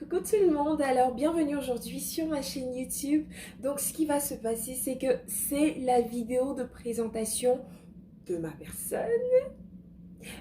Coucou tout le monde, alors bienvenue aujourd'hui sur ma chaîne YouTube. Donc ce qui va se passer, c'est que c'est la vidéo de présentation de ma personne,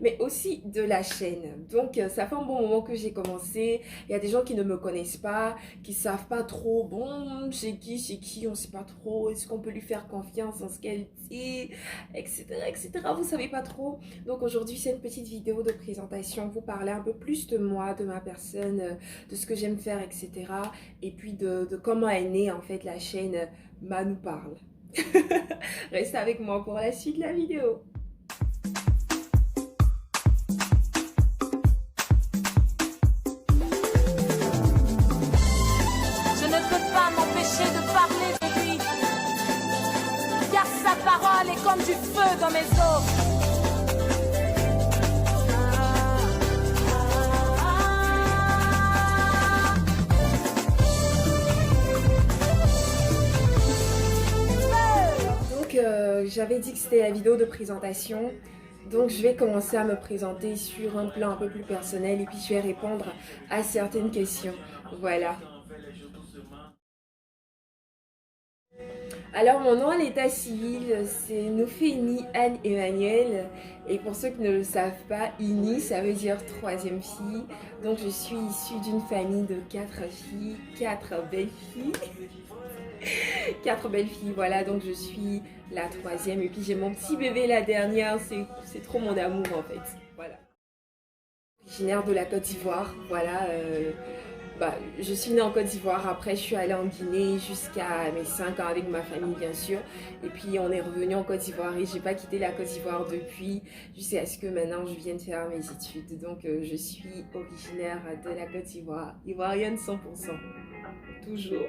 mais aussi de la chaîne. Donc ça fait un bon moment que j'ai commencé. Il y a des gens qui ne me connaissent pas, qui savent pas trop, bon, chez qui, on sait pas trop, est-ce qu'on peut lui faire confiance en ce qu'elle dit, etc., etc. Vous savez pas trop. Donc aujourd'hui c'est une petite vidéo de présentation, vous parler un peu plus de moi, de ma personne, de ce que j'aime faire, etc. Et puis de comment est née en fait la chaîne Manu Parle. Restez avec moi pour la suite de la vidéo. De parler de lui, car sa parole est comme du feu dans mes os. Donc j'avais dit que c'était la vidéo de présentation. Donc je vais commencer à me présenter sur un plan un peu plus personnel et puis je vais répondre à certaines questions. Voilà. Alors mon nom à l'état civil c'est Nofénie Anne Emmanuel et pour ceux qui ne le savent pas, Ini ça veut dire troisième fille. Donc je suis issue d'une famille de 4 filles, 4 belles filles. 4 belles filles, voilà, donc je suis la troisième et puis j'ai mon petit bébé la dernière, c'est trop mon amour en fait, voilà. Originaire de la Côte d'Ivoire, voilà. Je suis née en Côte d'Ivoire, après je suis allée en Guinée jusqu'à mes 5 ans avec ma famille bien sûr. Et puis on est revenu en Côte d'Ivoire et j'ai pas quitté la Côte d'Ivoire depuis, jusqu'à ce que maintenant je vienne faire mes études. Donc je suis originaire de la Côte d'Ivoire, ivoirienne 100%, toujours.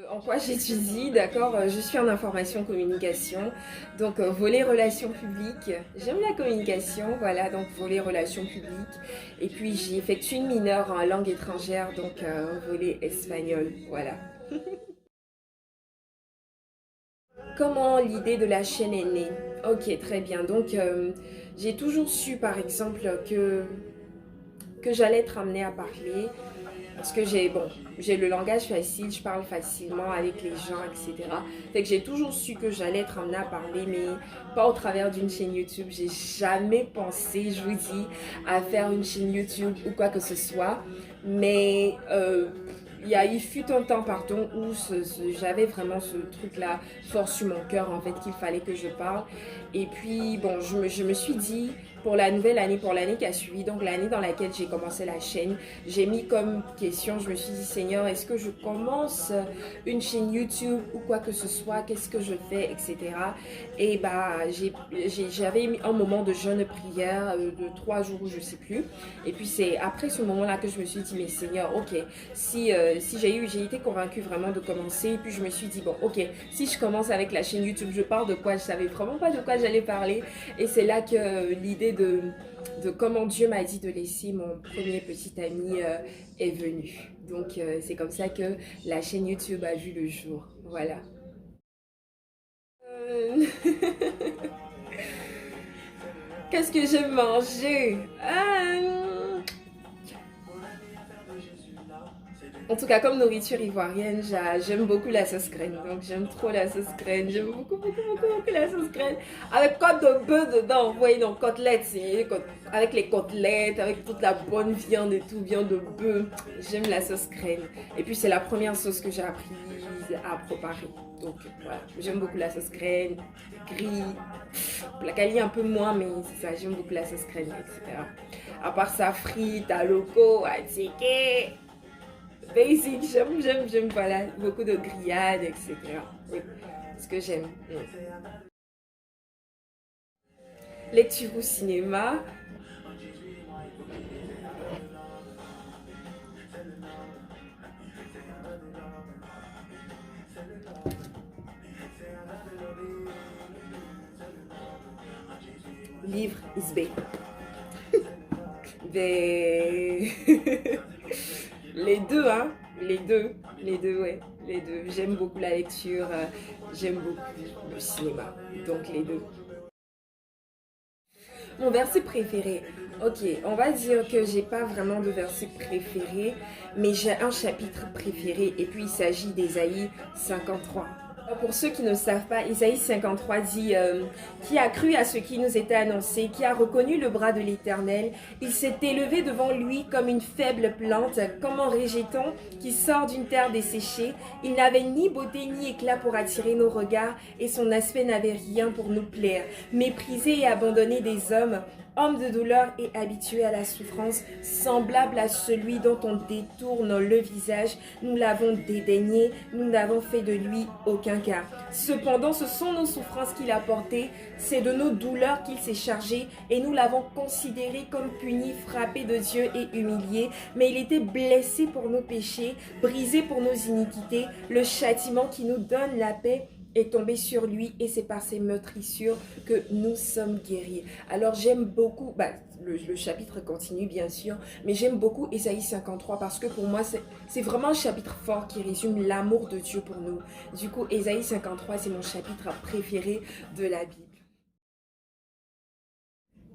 En quoi j'étudie, d'accord, je suis en information communication, donc volet relations publiques, j'aime la communication, voilà, donc volet relations publiques, et puis j'ai effectué une mineure en langue étrangère, donc volet espagnol, voilà. Comment l'idée de la chaîne est née? Ok, très bien, donc j'ai toujours su par exemple que j'allais être amenée à parler. Parce que j'ai le langage facile, je parle facilement avec les gens, etc. Fait que j'ai toujours su que j'allais être amenée à parler, mais pas au travers d'une chaîne YouTube. J'ai jamais pensé, je vous dis, à faire une chaîne YouTube ou quoi que ce soit. Mais il fut un temps, pardon, où j'avais vraiment ce truc-là fort sur mon cœur, en fait, qu'il fallait que je parle. Et puis, bon, je me suis dit, pour la nouvelle année, pour l'année qui a suivi, donc l'année dans laquelle j'ai commencé la chaîne, j'ai mis comme question, je me suis dit, Seigneur, est-ce que je commence une chaîne YouTube ou quoi que ce soit, qu'est-ce que je fais, etc. Et j'avais mis un moment de jeûne prière de 3 jours, je sais plus. Et puis c'est après ce moment-là que je me suis dit, mais Seigneur, ok, si j'ai été convaincue vraiment de commencer, et puis je me suis dit, bon, ok, si je commence avec la chaîne YouTube, je parle de quoi? Je savais vraiment pas de quoi j'allais parler. Et c'est là que l'idée de comment Dieu m'a dit de laisser mon premier petit ami est venue. Donc c'est comme ça que la chaîne YouTube a vu le jour. Voilà. Qu'est-ce que j'aime manger? En tout cas, comme nourriture ivoirienne, j'aime beaucoup la sauce graine. Donc, j'aime trop la sauce graine. J'aime beaucoup, beaucoup, beaucoup, beaucoup la sauce graine. Avec côte de bœuf dedans. Vous voyez, donc côtelettes, avec les côtelettes, avec toute la bonne viande et tout, viande de bœuf. J'aime la sauce graine. Et puis, c'est la première sauce que j'ai appris à préparer. Donc, voilà. J'aime beaucoup la sauce graine, gris. La quali un peu moins, mais c'est ça. J'aime beaucoup la sauce graine, etc. À part ça, frites, à loco, à ticket. Basic, j'aime, voilà, beaucoup de grillades, etc. Oui, ce que j'aime. Lecture ou cinéma. Livre, isbe. Les deux, hein, les deux, ouais, les deux. J'aime beaucoup la lecture, j'aime beaucoup le cinéma, donc les deux. Mon verset préféré, Ok, on va dire que j'ai pas vraiment de verset préféré, mais j'ai un chapitre préféré et puis il s'agit d'Ésaïe 53. Pour ceux qui ne savent pas, Ésaïe 53 dit qui a cru à ce qui nous était annoncé, qui a reconnu le bras de l'Éternel, il s'est élevé devant lui comme une faible plante, comme un végéton qui sort d'une terre desséchée. Il n'avait ni beauté ni éclat pour attirer nos regards et son aspect n'avait rien pour nous plaire. Méprisé et abandonné des hommes, homme de douleur et habitué à la souffrance, semblable à celui dont on détourne le visage, nous l'avons dédaigné, nous n'avons fait de lui aucun cas. Cependant, ce sont nos souffrances qu'il a portées, c'est de nos douleurs qu'il s'est chargé, et nous l'avons considéré comme puni, frappé de Dieu et humilié. Mais il était blessé pour nos péchés, brisé pour nos iniquités. Le châtiment qui nous donne la paix est tombé sur lui et c'est par ses meurtrissures que nous sommes guéris. Alors j'aime beaucoup, le chapitre continue bien sûr, mais j'aime beaucoup Ésaïe 53 parce que pour moi c'est vraiment un chapitre fort qui résume l'amour de Dieu pour nous. Du coup Ésaïe 53 c'est mon chapitre préféré de la Bible.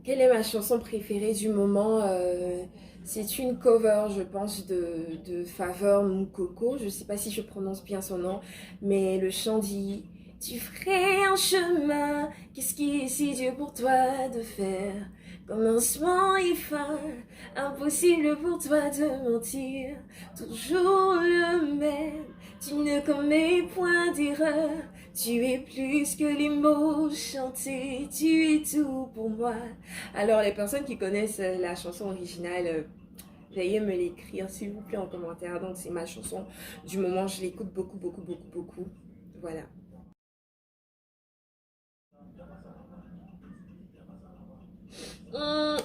Quelle est ma chanson préférée du moment? C'est une cover, je pense, de Faveur Moukoko. Je ne sais pas si je prononce bien son nom, mais le chant dit: tu ferais un chemin, qu'est-ce qui est si dur pour toi de faire? Commencement et fin, impossible pour toi de mentir. Toujours le même, tu ne commets point d'erreur. Tu es plus que les mots chantés, tu es tout pour moi. Alors les personnes qui connaissent la chanson originale, veuillez me l'écrire s'il vous plaît en commentaire. Donc c'est ma chanson du moment, je l'écoute beaucoup, beaucoup, beaucoup, beaucoup. Voilà.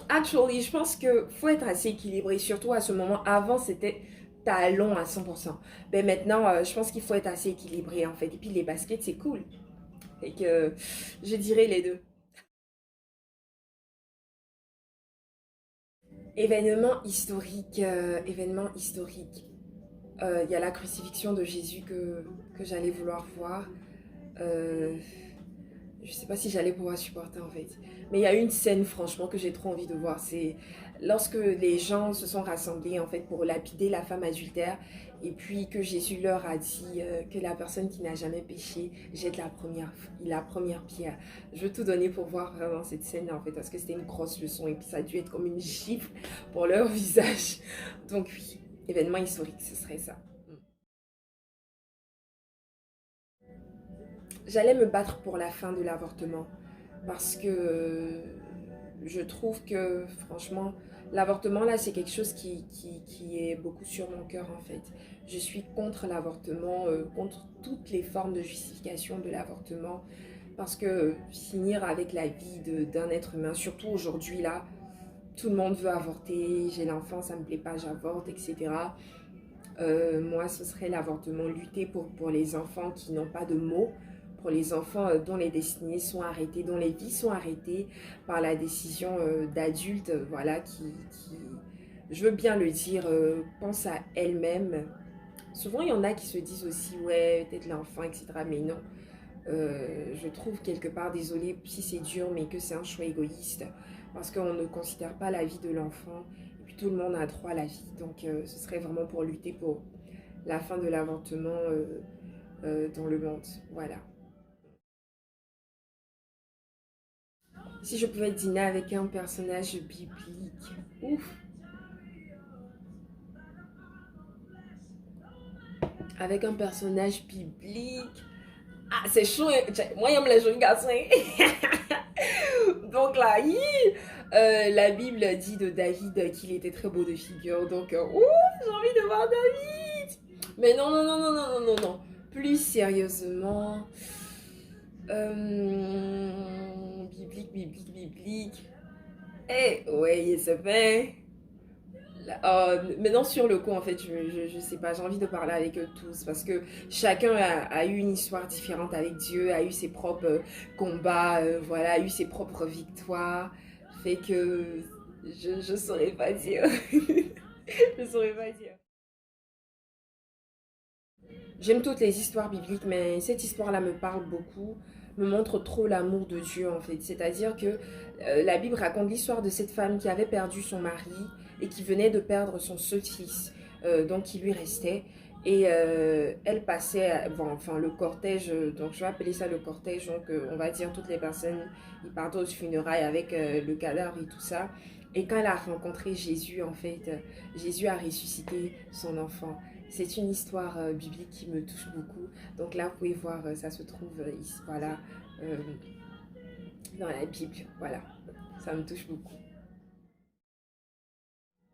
Actually, je pense que faut être assez équilibré, surtout à ce moment. Avant, c'était talon à 100%. Mais maintenant, je pense qu'il faut être assez équilibré en fait. Et puis les baskets, c'est cool. Et que je dirais les deux. Événement historique, événement historique. Il y a la crucifixion de Jésus que j'allais vouloir voir. Euh, je sais pas si j'allais pouvoir supporter en fait. Mais il y a une scène franchement que j'ai trop envie de voir. C'est lorsque les gens se sont rassemblés en fait pour lapider la femme adultère et puis que Jésus leur a dit que la personne qui n'a jamais péché jette la première pierre. Je veux tout donner pour voir vraiment cette scène en fait parce que c'était une grosse leçon et puis ça a dû être comme une gifle pour leur visage. Donc oui, événement historique, ce serait ça. J'allais me battre pour la fin de l'avortement parce que je trouve que franchement l'avortement là c'est quelque chose qui est beaucoup sur mon cœur en fait. Je suis contre l'avortement, contre toutes les formes de justification de l'avortement parce que finir avec la vie d'un être humain, surtout aujourd'hui là, tout le monde veut avorter, j'ai l'enfant, ça me plaît pas, j'avorte, etc. Moi, ce serait l'avortement, lutter pour les enfants qui n'ont pas de mots, pour les enfants dont les destinées sont arrêtées, dont les vies sont arrêtées par la décision d'adultes, voilà, je veux bien le dire, pense à elle-même. Souvent, il y en a qui se disent aussi, ouais, peut-être l'enfant, etc. Mais non, je trouve quelque part, désolée si c'est dur, mais que c'est un choix égoïste, parce qu'on ne considère pas la vie de l'enfant, et puis tout le monde a droit à la vie, donc ce serait vraiment pour lutter pour la fin de l'avortement dans le monde, voilà. Si je pouvais dîner avec un personnage biblique, ouf, avec un personnage biblique, ah c'est chaud, moi j'aime les jeunes garçons. Donc là, la Bible dit de David qu'il était très beau de figure. Donc, j'ai envie de voir David. Mais non, non, non, non, non, non, non, non. Plus sérieusement, biblique, biblique, biblique. Eh, ouais, c'est fait. Maintenant sur le coup en fait je sais pas, j'ai envie de parler avec eux tous parce que chacun a eu une histoire différente avec Dieu, a eu ses propres combats, voilà, a eu ses propres victoires, fait que je saurais pas dire. Je saurais pas dire. J'aime toutes les histoires bibliques mais cette histoire là me parle beaucoup me montre trop l'amour de Dieu en fait. C'est-à-dire que la Bible raconte l'histoire de cette femme qui avait perdu son mari et qui venait de perdre son seul fils, donc il lui restait. Et elle passait, bon, enfin le cortège, donc je vais appeler ça le cortège, donc on va dire toutes les personnes, ils partent aux funérailles avec le cadavre et tout ça. Et quand elle a rencontré Jésus, en fait, Jésus a ressuscité son enfant. C'est une histoire biblique qui me touche beaucoup. Donc là, vous pouvez voir, ça se trouve ici, voilà, euh, dans la Bible, voilà. Ça me touche beaucoup.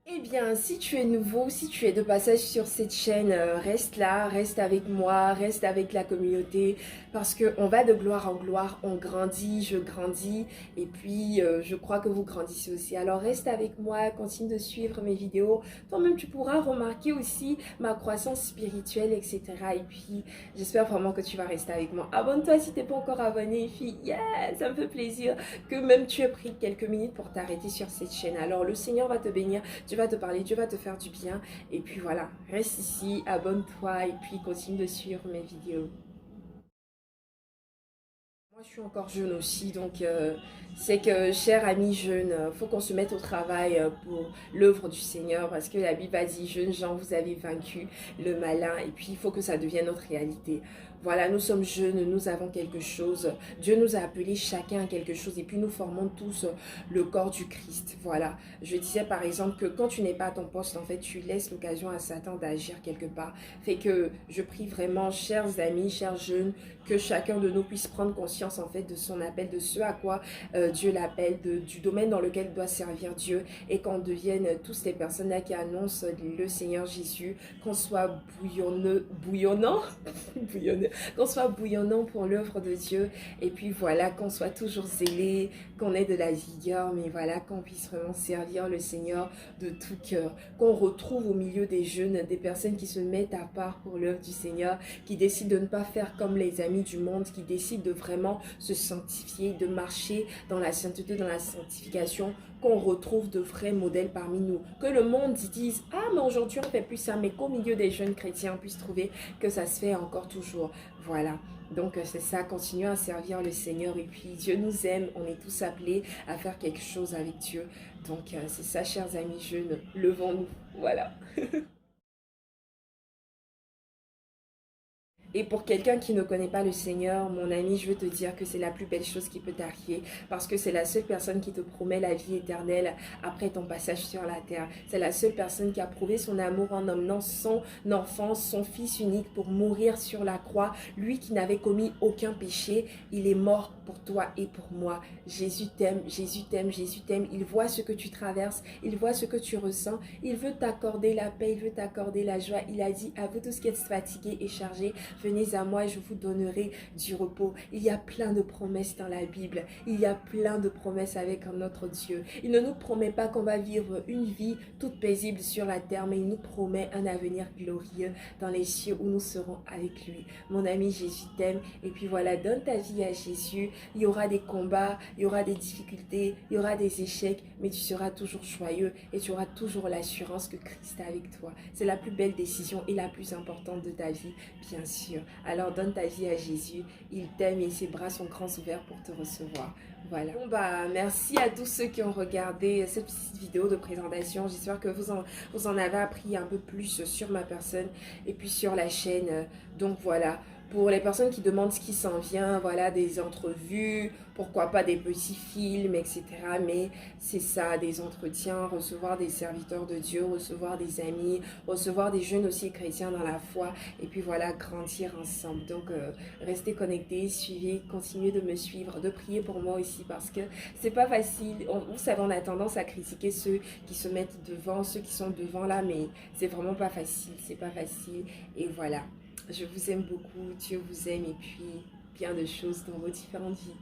Eh bien, si tu es nouveau, si tu es de passage sur cette chaîne, reste là, reste avec moi, reste avec la communauté, parce qu'on va de gloire en gloire, on grandit, je grandis, et puis je crois que vous grandissez aussi. Alors reste avec moi, continue de suivre mes vidéos, toi-même tu pourras remarquer aussi ma croissance spirituelle, etc. Et puis j'espère vraiment que tu vas rester avec moi. Abonne-toi si tu n'es pas encore abonné, fille, yeah, ça me fait plaisir que même tu aies pris quelques minutes pour t'arrêter sur cette chaîne. Alors le Seigneur va te bénir, Dieu va te parler, Dieu va te faire du bien. Et puis voilà, reste ici, abonne-toi et puis continue de suivre mes vidéos. Moi, je suis encore jeune aussi, donc c'est que, chers amis jeunes, faut qu'on se mette au travail pour l'œuvre du Seigneur, parce que la Bible a dit, jeunes gens, vous avez vaincu le malin, et puis il faut que ça devienne notre réalité. Voilà, nous sommes jeunes, nous avons quelque chose. Dieu nous a appelés chacun à quelque chose, et puis nous formons tous le corps du Christ. Voilà, je disais par exemple que quand tu n'es pas à ton poste, en fait, tu laisses l'occasion à Satan d'agir quelque part. Fait que je prie vraiment, chers amis, chers jeunes, que chacun de nous puisse prendre conscience en fait de son appel, de ce à quoi Dieu l'appelle, du domaine dans lequel doit servir Dieu, et qu'on devienne tous ces personnes-là qui annoncent le Seigneur Jésus, qu'on soit bouillonnant, qu'on soit bouillonnant pour l'œuvre de Dieu, et puis voilà, qu'on soit toujours zélé, qu'on ait de la vigueur, mais voilà, qu'on puisse vraiment servir le Seigneur de tout cœur, qu'on retrouve au milieu des jeunes des personnes qui se mettent à part pour l'œuvre du Seigneur, qui décident de ne pas faire comme les amis du monde, qui décident de vraiment se sanctifier, de marcher dans la sainteté, dans la sanctification, qu'on retrouve de vrais modèles parmi nous. Que le monde dise, ah mais aujourd'hui on ne fait plus ça, mais qu'au milieu des jeunes chrétiens on puisse trouver que ça se fait encore toujours. Voilà. Donc c'est ça, continuer à servir le Seigneur, et puis Dieu nous aime, on est tous appelés à faire quelque chose avec Dieu. Donc c'est ça, chers amis jeunes, levons-nous. Voilà. Et pour quelqu'un qui ne connaît pas le Seigneur, mon ami, je veux te dire que c'est la plus belle chose qui peut t'arriver, parce que c'est la seule personne qui te promet la vie éternelle après ton passage sur la terre. C'est la seule personne qui a prouvé son amour en emmenant son enfant, son fils unique, pour mourir sur la croix. Lui qui n'avait commis aucun péché, il est mort pour toi et pour moi. Jésus t'aime, Jésus t'aime, Jésus t'aime. Il voit ce que tu traverses, il voit ce que tu ressens. Il veut t'accorder la paix, il veut t'accorder la joie. Il a dit, à vous tous qui êtes fatigués et chargés, venez à moi et je vous donnerai du repos. Il y a plein de promesses dans la Bible. Il y a plein de promesses avec notre Dieu. Il ne nous promet pas qu'on va vivre une vie toute paisible sur la terre, mais il nous promet un avenir glorieux dans les cieux où nous serons avec lui. Mon ami, Jésus t'aime. Et puis voilà, donne ta vie à Jésus. Il y aura des combats, il y aura des difficultés, il y aura des échecs, mais tu seras toujours joyeux et tu auras toujours l'assurance que Christ est avec toi. C'est la plus belle décision et la plus importante de ta vie, bien sûr. Alors donne ta vie à Jésus, il t'aime et ses bras sont grands ouverts pour te recevoir. Voilà. Bon bah merci à tous ceux qui ont regardé cette petite vidéo de présentation. J'espère que vous en avez appris un peu plus sur ma personne et puis sur la chaîne. Donc voilà. Pour les personnes qui demandent ce qui s'en vient, voilà, des entrevues, pourquoi pas des petits films, etc. Mais c'est ça, des entretiens, recevoir des serviteurs de Dieu, recevoir des amis, recevoir des jeunes aussi chrétiens dans la foi. Et puis voilà, grandir ensemble. Donc restez connectés, suivez, continuez de me suivre, de prier pour moi aussi, parce que c'est pas facile. Vous savez, on a tendance à critiquer ceux qui se mettent devant, ceux qui sont devant là, mais c'est vraiment pas facile, c'est pas facile. Et voilà. Je vous aime beaucoup, Dieu vous aime, et puis bien de choses dans vos différentes vies.